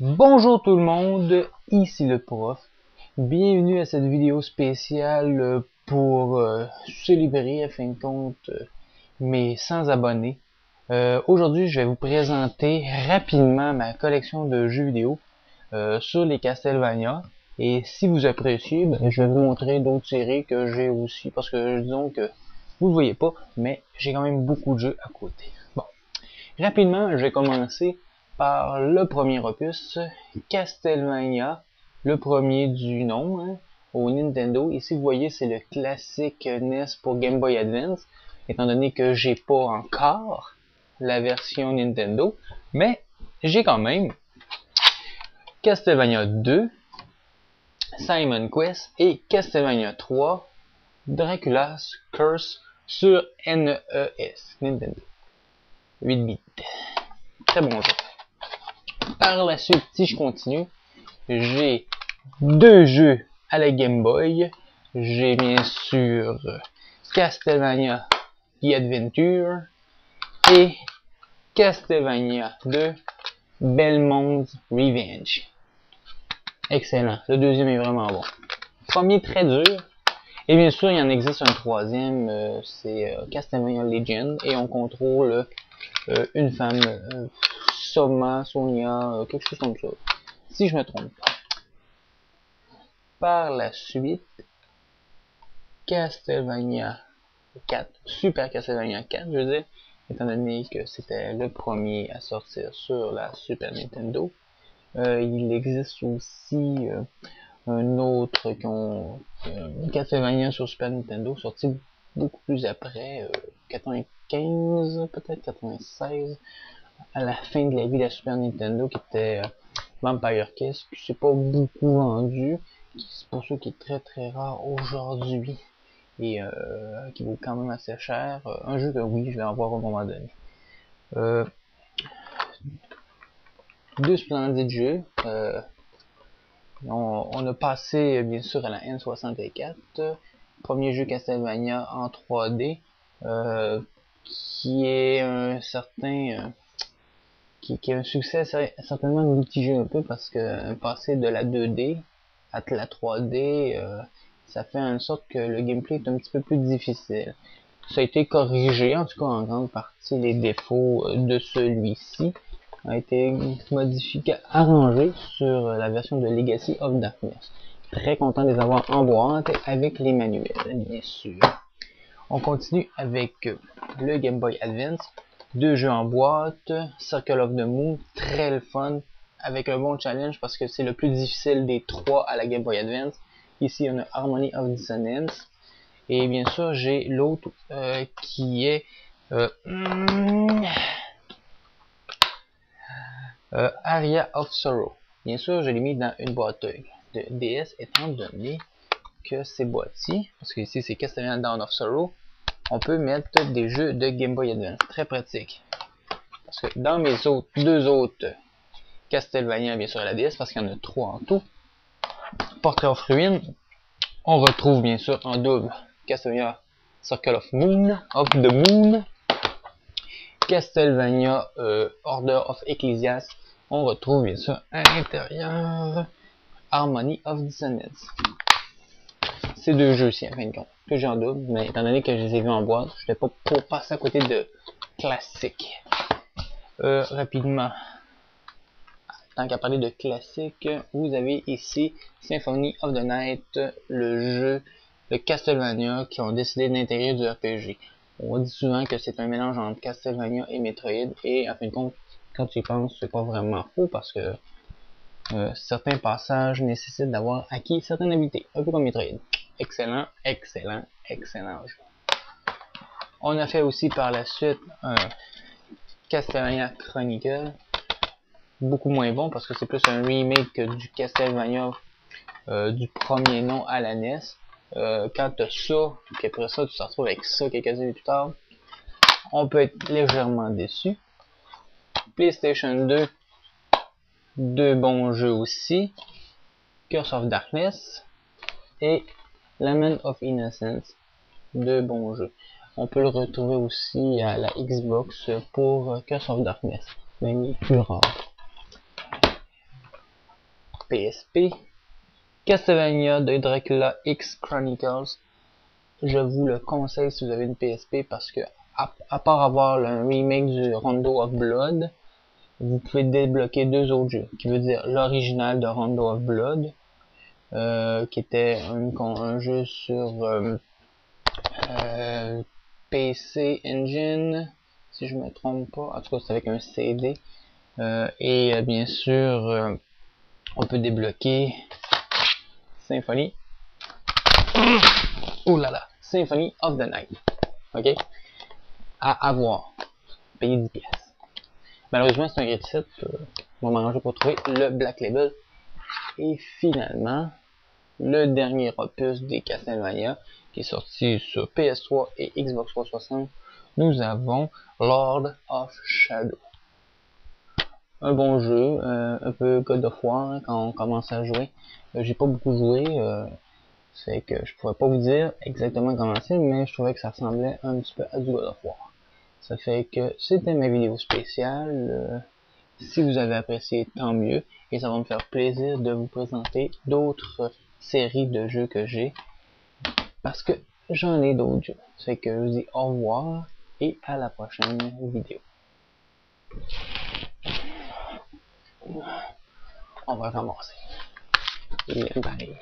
Bonjour tout le monde, ici le prof. Bienvenue à cette vidéo spéciale pour célébrer, à fin de compte, mes 100 abonnés. Aujourd'hui, je vais vous présenter rapidement ma collection de jeux vidéo sur les Castlevania. Et si vous appréciez, je vais vous montrer d'autres séries que j'ai aussi, parce que disons que vous ne le voyez pas, mais j'ai quand même beaucoup de jeux à côté. Bon, rapidement, je vais commencer par le premier opus, Castlevania, le premier du nom, au Nintendo. Ici, vous voyez, c'est le classique NES pour Game Boy Advance, étant donné que j'ai pas encore la version Nintendo, mais j'ai quand même Castlevania 2, Simon Quest et Castlevania 3, Dracula's Curse sur NES, Nintendo 8 bits. Très bon jeu. Par la suite, si je continue, j'ai deux jeux à la Game Boy. J'ai bien sûr Castlevania The Adventure et Castlevania 2 Belmont's Revenge. Excellent. Le deuxième est vraiment bon. Premier très dur. Et bien sûr, il en existe un troisième, c'est Castlevania Legend. Et on contrôle une femme, Sonia, quelque chose comme ça. Si je me trompe pas. Par la suite, Castlevania 4, Super Castlevania 4, je veux dire, étant donné que c'était le premier à sortir sur la Super Nintendo. Il existe aussi un autre Castlevania sur Super Nintendo, sorti beaucoup plus après, 95, peut-être 96, à la fin de la vie de la Super Nintendo, qui était Vampire Kiss, qui s'est pas beaucoup vendu, pour ceux qui est très très rare aujourd'hui et qui vaut quand même assez cher. Un jeu que oui, je vais en voir à un moment donné. Deux splendides jeux. On a passé bien sûr à la N64, premier jeu Castlevania en 3D, qui est un certain qui est un succès certainement mitigé un peu, parce que passer de la 2D à la 3D, ça fait en sorte que le gameplay est un petit peu plus difficile. Ça a été corrigé, en tout cas en grande partie, les défauts de celui-ci ont été modifiés, arrangés sur la version de Legacy of Darkness. Très content de les avoir en boîte avec les manuels, bien sûr. On continue avec le Game Boy Advance. Deux jeux en boîte, Circle of the Moon, très le fun, avec un bon challenge parce que c'est le plus difficile des trois à la Game Boy Advance. Ici, on a Harmony of Dissonance. Et bien sûr, j'ai l'autre qui est Aria of Sorrow. Bien sûr, je l'ai mis dans une boîte de DS, étant donné que c'est boîtier, parce que ici c'est Castlevania Dawn of Sorrow, on peut mettre des jeux de Game Boy Advance. Très pratique. Parce que dans mes deux autres Castlevania, bien sûr à la DS, parce qu'il y en a trois en tout, Portrait of Ruin, on retrouve bien sûr en double Castlevania Circle of the Moon, Castlevania Order of Ecclesias, on retrouve bien sûr à l'intérieur Harmony of Dissonance. Ces deux jeux-ci, à fin de compte, que j'ai en double, mais étant donné que je les ai vus en boîte, je n'étais pas pour passer à côté de classiques. Rapidement, tant qu'à parler de classiques, vous avez ici Symphony of the Night, le jeu de Castlevania qui ont décidé d'intégrer du RPG. On dit souvent que c'est un mélange entre Castlevania et Metroid, et en fin de compte, quand tu y penses, c'est pas vraiment faux, parce que certains passages nécessitent d'avoir acquis certaines habiletés, un peu comme Metroid. Excellent, excellent, excellent jeu. On a fait aussi par la suite un Castlevania Chronicle, beaucoup moins bon parce que c'est plus un remake du Castlevania du premier nom à la NES. Quand tu as ça, puis après ça, tu te retrouves avec ça quelques années plus tard, on peut être légèrement déçu. PlayStation 2, deux bons jeux aussi, Curse of Darkness et Lament of Innocence, deux bons jeux. On peut le retrouver aussi à la Xbox pour Curse of Darkness, mais il est plus rare. PSP. Castlevania de Dracula X Chronicles. Je vous le conseille si vous avez une PSP parce que, à part avoir le remake du Rondo of Blood, vous pouvez débloquer 2 autres jeux, qui veut dire l'original de Rondo of Blood, qui était un jeu sur PC Engine, si je me trompe pas, en tout cas c'est avec un CD, et bien sûr, on peut débloquer Symphony, oh là là, Symphony of the Night, ok, à avoir, payer 10 pièces. Malheureusement, c'est un grid 7, on va m'arranger pour trouver le Black Label. Et finalement, le dernier opus des Castlevania, qui est sorti sur PS3 et Xbox 360, nous avons Lord of Shadow. Un bon jeu, un peu God of War hein, quand on commence à jouer. J'ai pas beaucoup joué, c'est que je pourrais pas vous dire exactement comment c'est, mais je trouvais que ça ressemblait un petit peu à du God of War. Ça fait que c'était ma vidéo spéciale. Si vous avez apprécié, tant mieux. Et ça va me faire plaisir de vous présenter d'autres séries de jeux que j'ai. Parce que j'en ai d'autres jeux. Ça fait que je vous dis au revoir et à la prochaine vidéo. On va ramasser. Et pareil.